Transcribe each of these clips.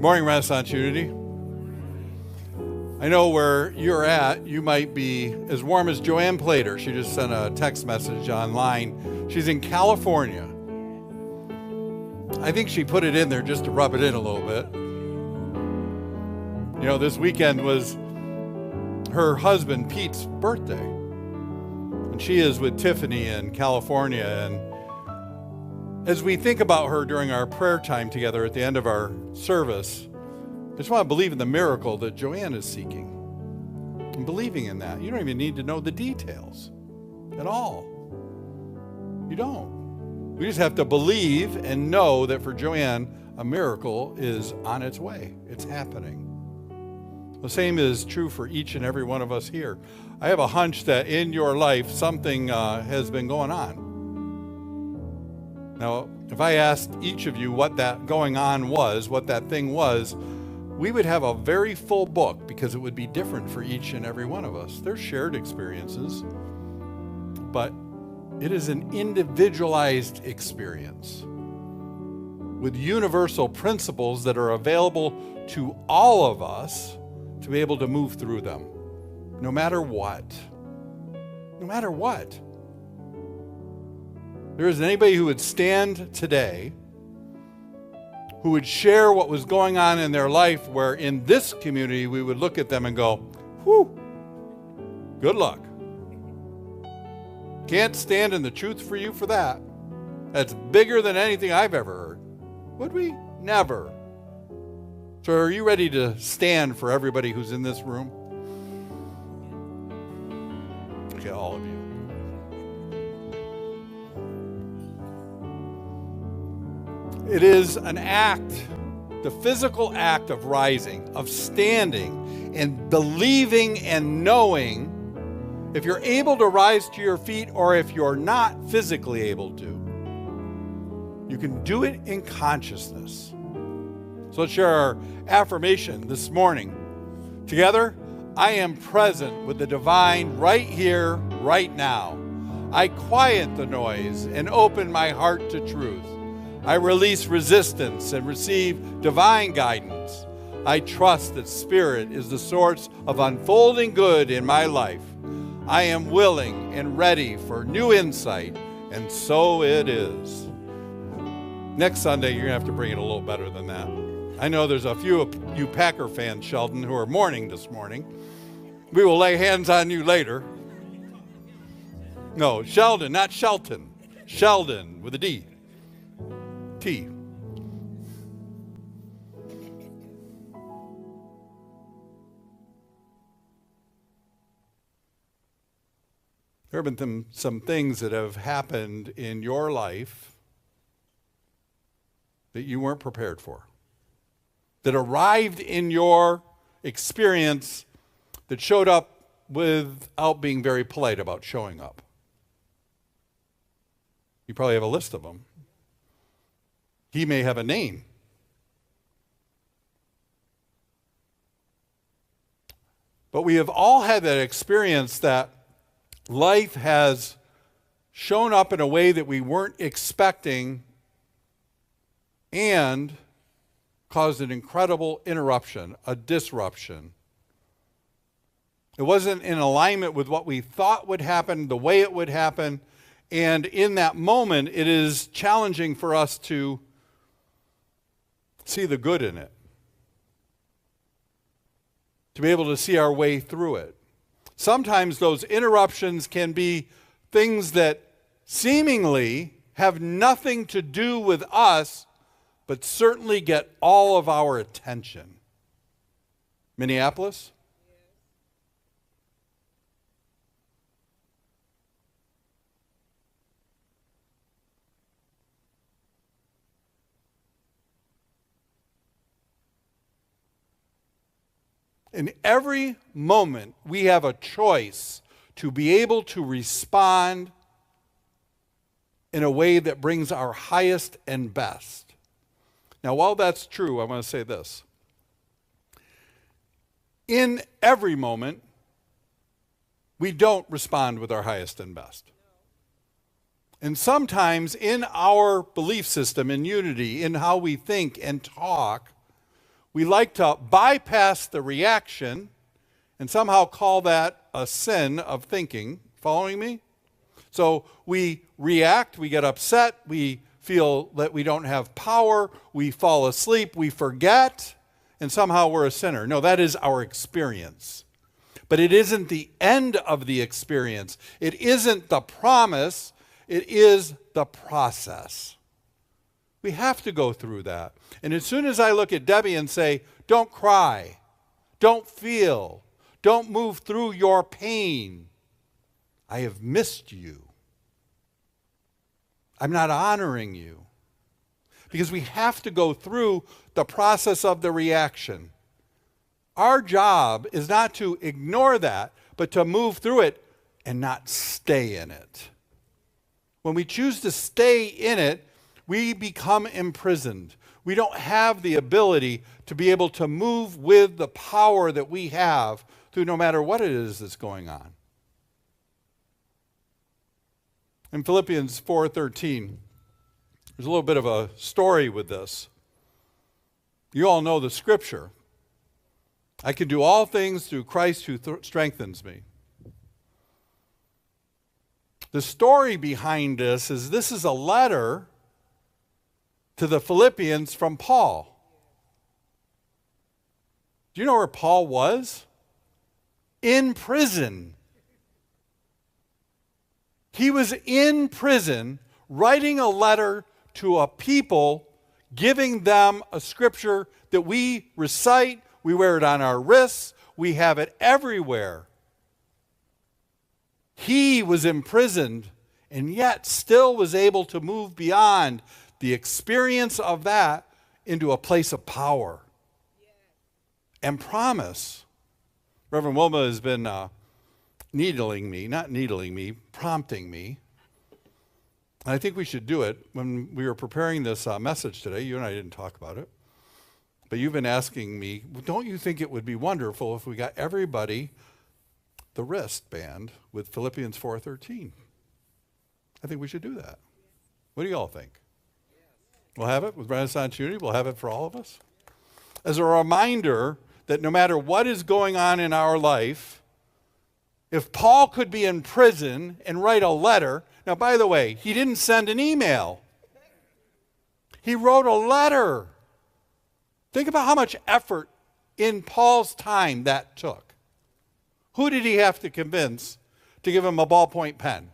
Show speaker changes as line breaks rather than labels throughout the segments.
Morning, Renaissance Unity. I know where you're at, you might be as warm as Joanne Plater. She just sent a text message online. She's in California. I think she put it in there just to rub it in a little bit. You know, this weekend was her husband Pete's birthday. And she is with Tiffany in California. And as we think about her during our prayer time together at the end of our service, I just want to believe in the miracle that Joanne is seeking. And believing in that. You don't even need to know the details at all. You don't. We just have to believe and know that for Joanne, a miracle is on its way. It's happening. The same is true for each and every one of us here. I have a hunch that in your life, something has been going on. Now, if I asked each of you what that going on was, what that thing was, we would have a very full book because it would be different for each and every one of us. They're shared experiences, but it is an individualized experience with universal principles that are available to all of us to be able to move through them, no matter what. No matter what. There isn't anybody who would stand today who would share what was going on in their life where in this community we would look at them and go, whew, good luck. Can't stand in the truth for you for that. That's bigger than anything I've ever heard. Would we? Never. So are you ready to stand for everybody who's in this room? Okay, all of you. It is an act, the physical act of rising, of standing and believing and knowing if you're able to rise to your feet or if you're not physically able to. You can do it in consciousness. So let's share our affirmation this morning. Together, I am present with the divine right here, right now. I quiet the noise and open my heart to truth. I release resistance and receive divine guidance. I trust that Spirit is the source of unfolding good in my life. I am willing and ready for new insight, and so it is. Next Sunday, you're going to have to bring it a little better than that. I know there's a few of you Packer fans, Sheldon, who are mourning this morning. We will lay hands on you later. No, Sheldon, not Shelton. Sheldon with a D. T. There have been some things that have happened in your life that you weren't prepared for, that arrived in your experience that showed up without being very polite about showing up. You probably have a list of them. He may have a name. But we have all had that experience that life has shown up in a way that we weren't expecting and caused an incredible interruption, a disruption. It wasn't in alignment with what we thought would happen, the way it would happen, and in that moment, it is challenging for us to see the good in it, to be able to see our way through it. Sometimes those interruptions can be things that seemingly have nothing to do with us, but certainly get all of our attention. Minneapolis? In every moment, we have a choice to be able to respond in a way that brings our highest and best. Now, while that's true, I want to say this. In every moment, we don't respond with our highest and best. And sometimes in our belief system, in unity, in how we think and talk, we like to bypass the reaction and somehow call that a sin of thinking. Following me? So we react, we get upset, we feel that we don't have power, we fall asleep, we forget, and somehow we're a sinner. No, that is our experience. But it isn't the end of the experience. It isn't the promise. It is the process. We have to go through that. And as soon as I look at Debbie and say, don't cry, don't feel, don't move through your pain, I have missed you. I'm not honoring you. Because we have to go through the process of the reaction. Our job is not to ignore that, but to move through it and not stay in it. When we choose to stay in it, we become imprisoned. We don't have the ability to be able to move with the power that we have through no matter what it is that's going on. In Philippians 4:13, there's a little bit of a story with this. You all know the scripture. I can do all things through Christ who strengthens me. The story behind this is a letter to the Philippians from Paul. Do you know where Paul was? In prison. He was in prison writing a letter to a people, giving them a scripture that we recite, we wear it on our wrists, we have it everywhere. He was imprisoned and yet still was able to move beyond the experience of that into a place of power and promise. Reverend Wilma has been prompting me. And I think we should do it. When we were preparing this message today, you and I didn't talk about it, but you've been asking me, don't you think it would be wonderful if we got everybody the wristband with Philippians 4:13? I think we should do that. What do you all think? We'll have it with Renaissance Unity. We'll have it for all of us. As a reminder that no matter what is going on in our life, if Paul could be in prison and write a letter, now by the way, he didn't send an email. He wrote a letter. Think about how much effort in Paul's time that took. Who did he have to convince to give him a ballpoint pen?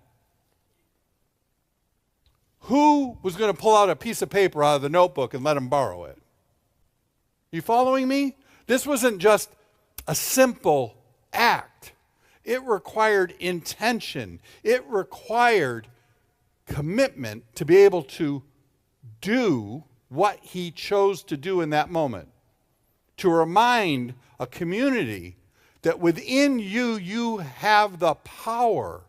Who was going to pull out a piece of paper out of the notebook and let him borrow it? You following me? This wasn't just a simple act. It required intention. It required commitment to be able to do what he chose to do in that moment. To remind a community that within you, you have the power.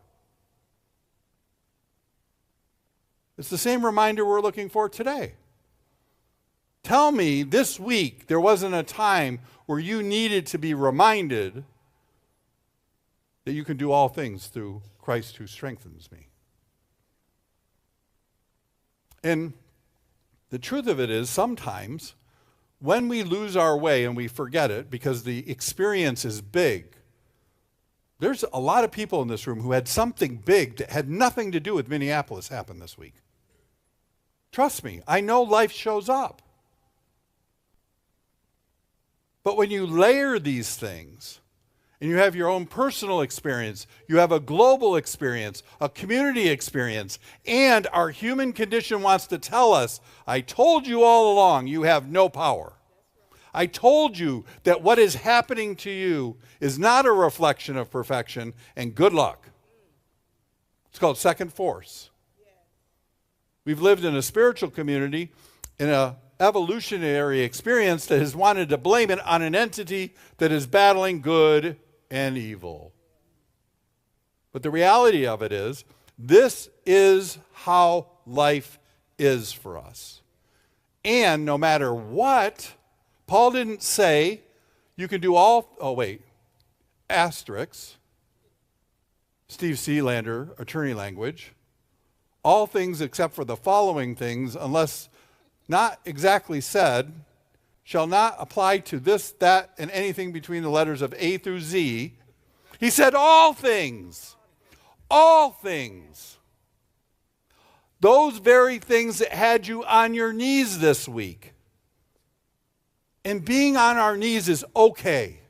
It's the same reminder we're looking for today. Tell me this week there wasn't a time where you needed to be reminded that you can do all things through Christ who strengthens me. And the truth of it is, sometimes when we lose our way and we forget it because the experience is big, there's a lot of people in this room who had something big that had nothing to do with Minneapolis happen this week. Trust me, I know life shows up. But when you layer these things, and you have your own personal experience, you have a global experience, a community experience, and our human condition wants to tell us, I told you all along, you have no power. I told you that what is happening to you is not a reflection of perfection, and good luck. It's called second force. We've lived in a spiritual community, in an evolutionary experience that has wanted to blame it on an entity that is battling good and evil. But the reality of it is, this is how life is for us. And no matter what, Paul didn't say you can do all, asterisks, Steve Tillander, attorney language, all things except for the following things, unless not exactly said, shall not apply to this, that, and anything between the letters of A through Z. He said all things. All things. Those very things that had you on your knees this week. And being on our knees is okay.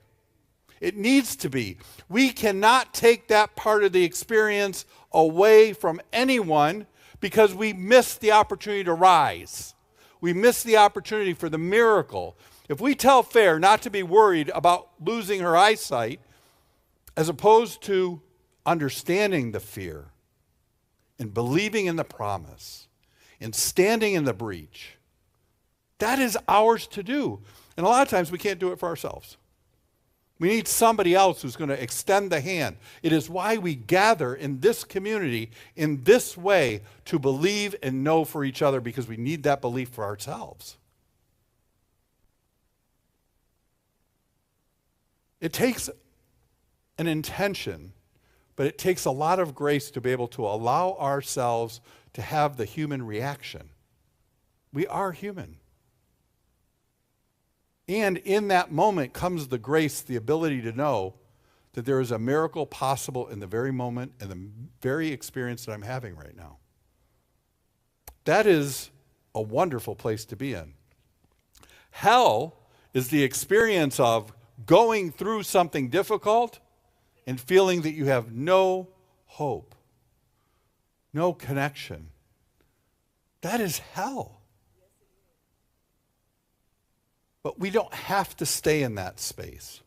It needs to be. We cannot take that part of the experience away from anyone because we miss the opportunity to rise. We miss the opportunity for the miracle. If we tell Fair not to be worried about losing her eyesight, as opposed to understanding the fear and believing in the promise and standing in the breach, that is ours to do. And a lot of times we can't do it for ourselves. We need somebody else who's going to extend the hand. It is why we gather in this community in this way to believe and know for each other, because we need that belief for ourselves. It takes an intention, but it takes a lot of grace to be able to allow ourselves to have the human reaction. We are human. And in that moment comes the grace, the ability to know that there is a miracle possible in the very moment and the very experience that I'm having right now. That is a wonderful place to be in. Hell is the experience of going through something difficult and feeling that you have no hope, no connection. That is hell. But we don't have to stay in that space.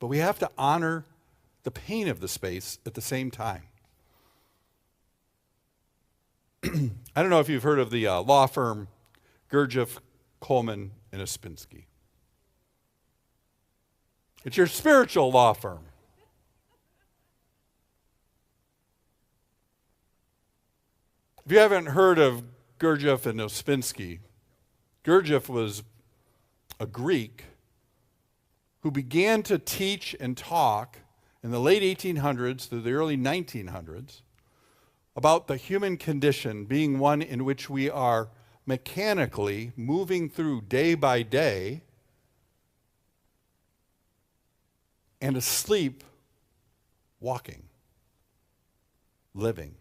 But we have to honor the pain of the space at the same time. I don't know if you've heard of the law firm Gurdjieff, Coleman, and Ospinski. It's your spiritual law firm. If you haven't heard of Gurdjieff and Ospinski, Gurdjieff was a Greek who began to teach and talk in the late 1800s to the early 1900s about the human condition being one in which we are mechanically moving through day by day and asleep walking, living.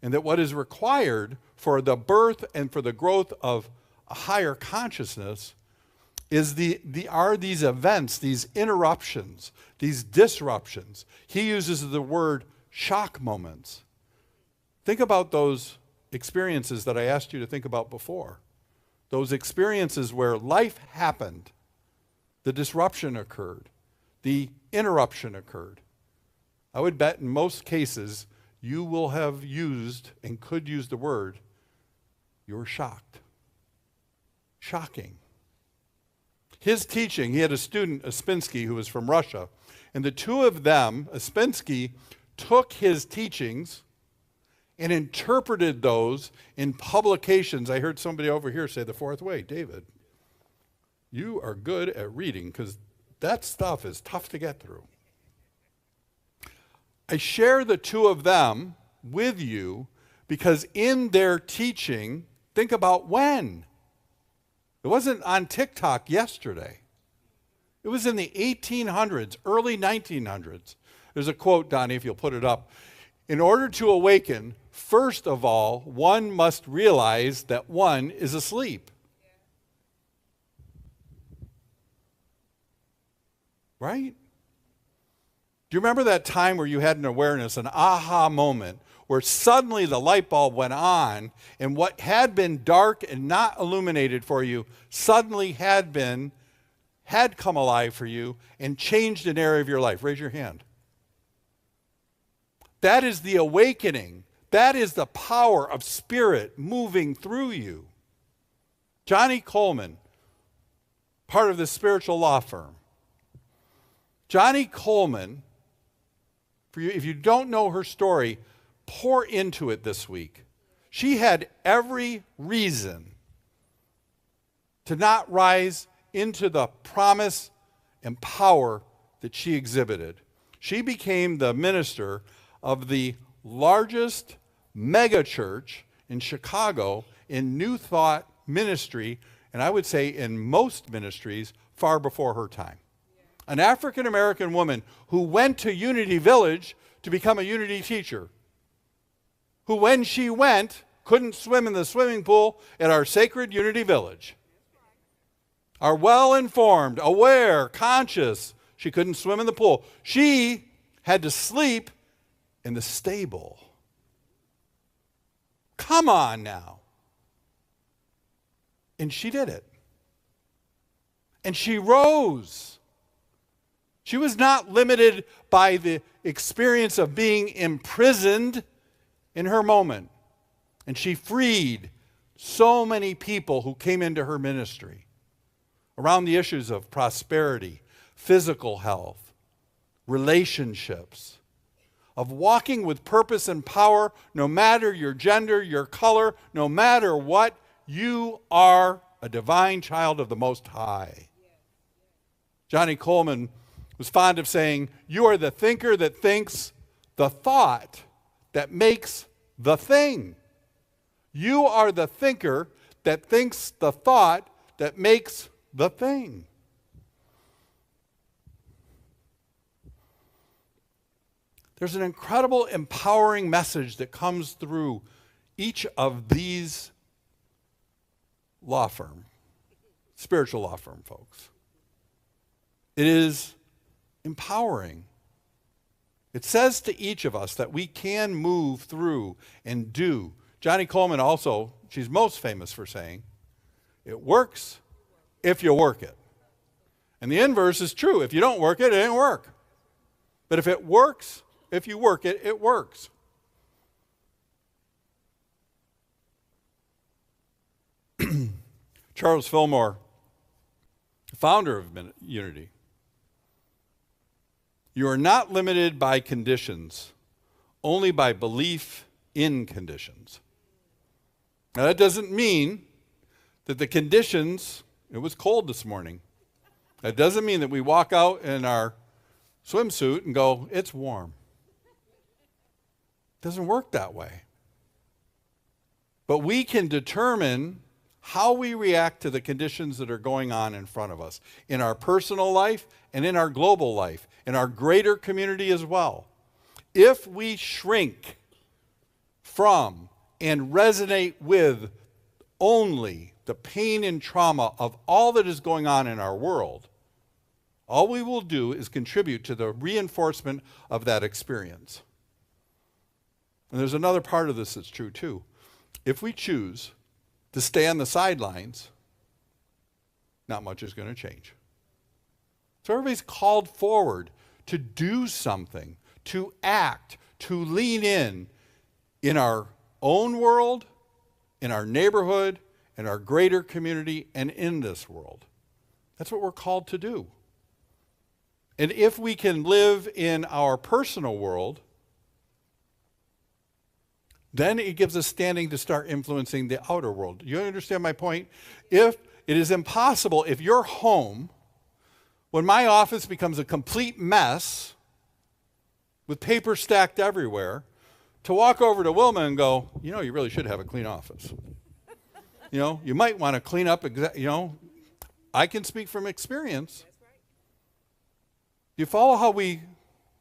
And that what is required for the birth and for the growth of a higher consciousness is are these events, these interruptions, these disruptions. He uses the word shock moments. Think about those experiences that I asked you to think about before. Those experiences where life happened, the disruption occurred, the interruption occurred. I would bet in most cases you will have used and could use the word, you were shocked. Shocking. His teaching, he had a student, Ospinski, who was from Russia, and the two of them, Ospinski, took his teachings and interpreted those in publications. I heard somebody over here say the fourth way. David, you are good at reading because that stuff is tough to get through. I share the two of them with you because in their teaching, think about when. It wasn't on TikTok yesterday. It was in the 1800s, early 1900s. There's a quote, Donnie, if you'll put it up. In order to awaken, first of all, one must realize that one is asleep. Right? Do you remember that time where you had an awareness, an aha moment, where suddenly the light bulb went on and what had been dark and not illuminated for you suddenly had come alive for you and changed an area of your life? Raise your hand. That is the awakening. That is the power of spirit moving through you. Johnny Coleman, part of the spiritual law firm. Johnny Coleman, for you, if you don't know her story, pour into it this week. She had every reason to not rise into the promise and power that she exhibited. She became the minister of the largest mega church in Chicago in New Thought ministry and I would say in most ministries, far before her time. An African American woman who went to Unity Village to become a Unity teacher, who when she went, couldn't swim in the swimming pool at our Sacred Unity Village. Are well-informed, aware, conscious. She couldn't swim in the pool. She had to sleep in the stable. Come on now. And she did it. And she rose. She was not limited by the experience of being imprisoned in her moment. And she freed so many people who came into her ministry around the issues of prosperity, physical health, relationships, of walking with purpose and power, no matter your gender, your color, no matter what, you are a divine child of the Most High. Johnny Coleman was fond of saying, you are the thinker that thinks the thought that makes the thing. You are the thinker that thinks the thought that makes the thing. There's an incredible, empowering message that comes through each of these spiritual law firm folks. It is empowering. It says to each of us that we can move through and do. Johnny Coleman also, she's most famous for saying, it works if you work it. And the inverse is true. If you don't work it, it didn't work. But if it works, if you work it, it works. Charles Fillmore, founder of Unity. You are not limited by conditions, only by belief in conditions. Now that doesn't mean that the conditions, it was cold this morning. That doesn't mean that we walk out in our swimsuit and go, it's warm. It doesn't work that way. But we can determine how we react to the conditions that are going on in front of us, in our personal life and in our global life, in our greater community as well. If we shrink from and resonate with only the pain and trauma of all that is going on in our world, all we will do is contribute to the reinforcement of that experience. And there's another part of this that's true too. If we choose to stay on the sidelines, not much is going to change. So everybody's called forward to do something, to act, to lean in our own world, in our neighborhood, in our greater community, and in this world. That's what we're called to do. And if we can live in our personal world, then it gives us standing to start influencing the outer world. You understand my point? If it is impossible, if you're home, when my office becomes a complete mess with paper stacked everywhere, to walk over to Wilma and go, you really should have a clean office. You might want to clean up, I can speak from experience.
That's right.
You follow how we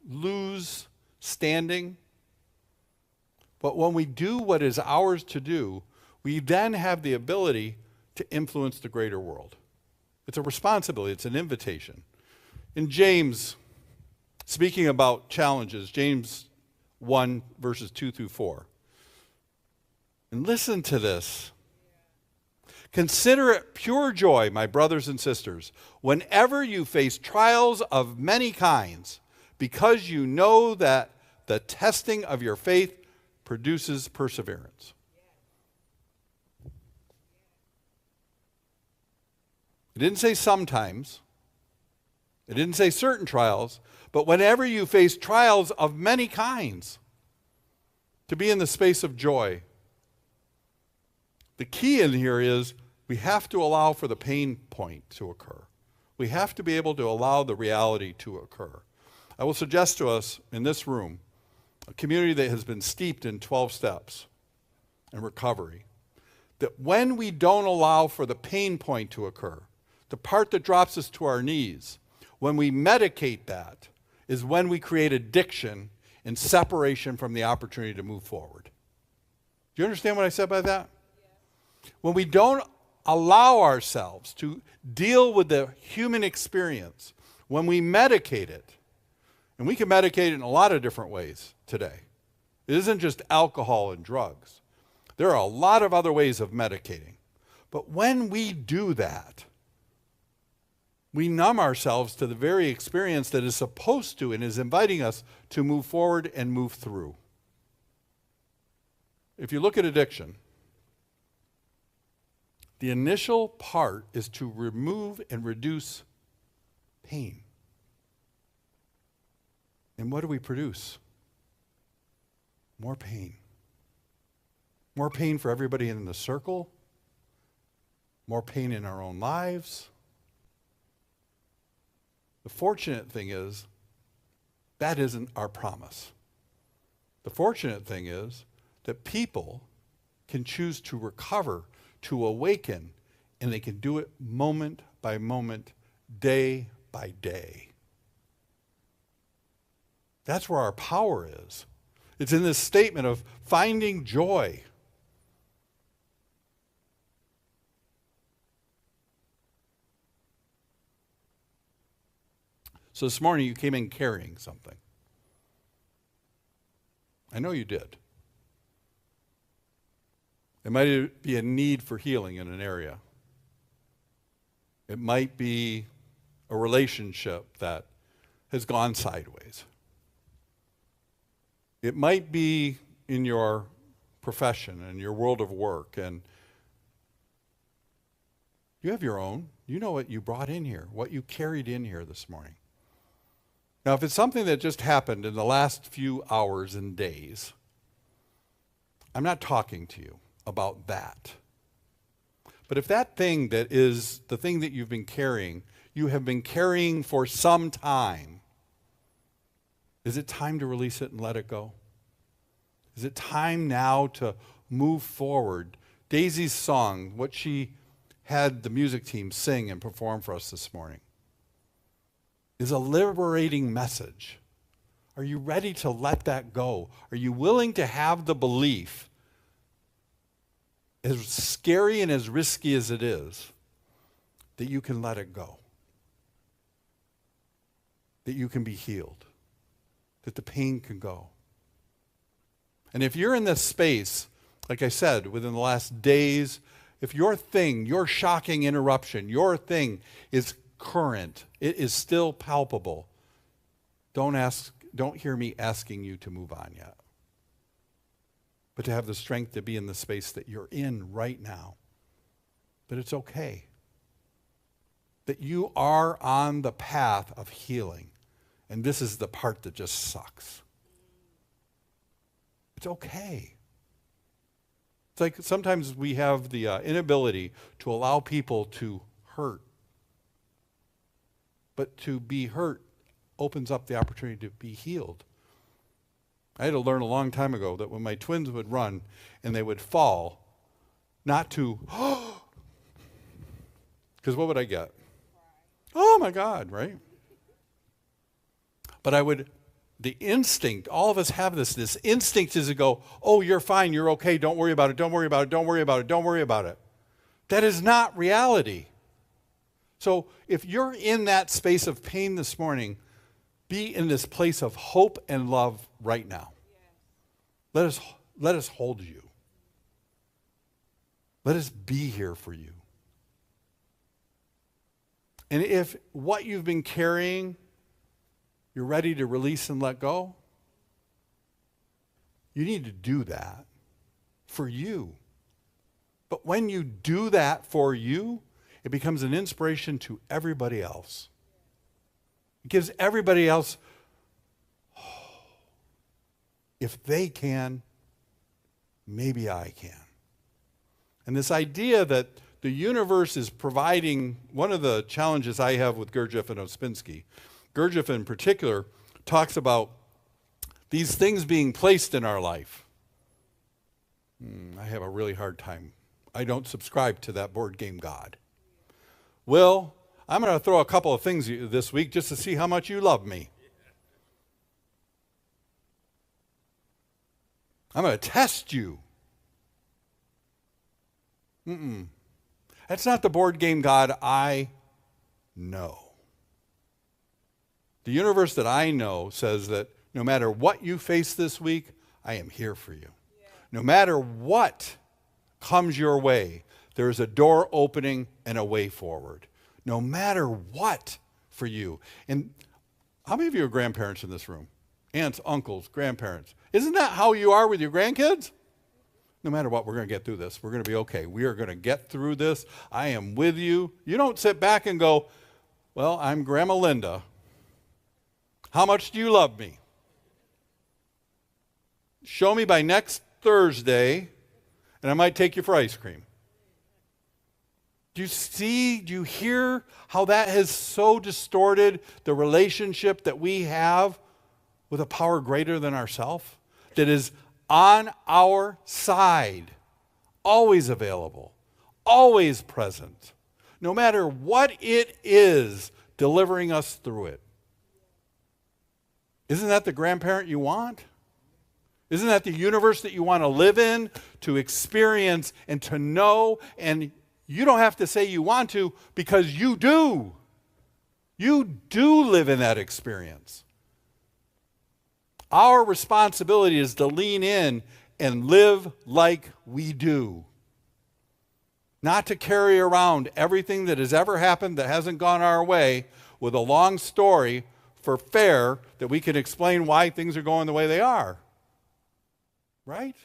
lose standing? But when we do what is ours to do, we then have the ability to influence the greater world. It's a responsibility. It's an invitation. In James, speaking about challenges, James 1, verses 2 through 4. And listen to this. Consider it pure joy, my brothers and sisters, whenever you face trials of many kinds, because you know that the testing of your faith produces perseverance. It didn't say sometimes. It didn't say certain trials, but whenever you face trials of many kinds, to be in the space of joy. The key in here is we have to allow for the pain point to occur. We have to be able to allow the reality to occur. I will suggest to us in this room a community that has been steeped in 12 steps and recovery, that when we don't allow for the pain point to occur, the part that drops us to our knees, when we medicate that, is when we create addiction and separation from the opportunity to move forward. Do you understand what I said by that? Yeah. When we don't allow ourselves to deal with the human experience, when we medicate it, and we can medicate it in a lot of different ways today. It isn't just alcohol and drugs. There are a lot of other ways of medicating. But when we do that, we numb ourselves to the very experience that is supposed to and is inviting us to move forward and move through. If you look at addiction, the initial part is to remove and reduce pain. And what do we produce? More pain. More pain for everybody in the circle. More pain in our own lives. The fortunate thing is, that isn't our promise. The fortunate thing is that people can choose to recover, to awaken, and they can do it moment by moment, day by day. That's where our power is. It's in this statement of finding joy. So this morning you came in carrying something. I know you did. It might be a need for healing in an area. It might be a relationship that has gone sideways. It might be in your profession and your world of work, and you have your own. You know what you brought in here, what you carried in here this morning. Now, if it's something that just happened in the last few hours and days, I'm not talking to you about that. But if that thing that is the thing that you've been carrying, you have been carrying for some time, is it time to release it and let it go? Is it time now to move forward? Daisy's song, what she had the music team sing and perform for us this morning, is a liberating message. Are you ready to let that go? Are you willing to have the belief, as scary and as risky as it is, that you can let it go? That you can be healed? That the pain can go? And if you're in this space, like I said, within the last days, if your thing, your shocking interruption, your thing is current, it is still palpable, don't hear me asking you to move on yet. But to have the strength to be in the space that you're in right now. But it's okay. That you are on the path of healing. And this is the part that just sucks. It's okay. It's like sometimes we have the inability to allow people to hurt. But to be hurt opens up the opportunity to be healed. I had to learn a long time ago that when my twins would run and they would fall, not to, because what would I get? Oh my God, right? But the instinct, all of us have this instinct is to go, oh, you're fine, you're okay, don't worry about it, don't worry about it, don't worry about it, don't worry about it. That is not reality. So if you're in that space of pain this morning, be in this place of hope and love right now. Yes. Let us hold you. Let us be here for you. And if what you've been carrying, you're ready to release and let go, you need to do that for you. But when you do that for you, it becomes an inspiration to everybody else. It gives everybody else, if they can, maybe I can. And this idea that the universe is providing, one of the challenges I have with Gurdjieff and Ospinski, Gurdjieff in particular talks about these things being placed in our life. I have a really hard time I don't subscribe to that board game God. Will, I'm going to throw a couple of things at you this week just to see how much you love me. I'm going to test you. That's not the board game God I know. The universe that I know says that no matter what you face this week, I am here for you. Yeah. No matter what comes your way, there is a door opening and a way forward. No matter what for you. And how many of you are grandparents in this room? Aunts, uncles, grandparents. Isn't that how you are with your grandkids? No matter what, we're going to get through this. We're going to be okay. We are going to get through this. I am with you. You don't sit back and go, well, I'm Grandma Linda. How much do you love me? Show me by next Thursday, and I might take you for ice cream. Do you hear how that has so distorted the relationship that we have with a power greater than ourselves? That is on our side, always available, always present, no matter what it is, delivering us through it. Isn't that the grandparent you want? Isn't that the universe that you want to live in, to experience, and to know? And you don't have to say you want to, because you do. You do live in that experience. Our responsibility is to lean in and live like we do. Not to carry around everything that has ever happened that hasn't gone our way with a long story for fair that we can explain why things are going the way they are. Right?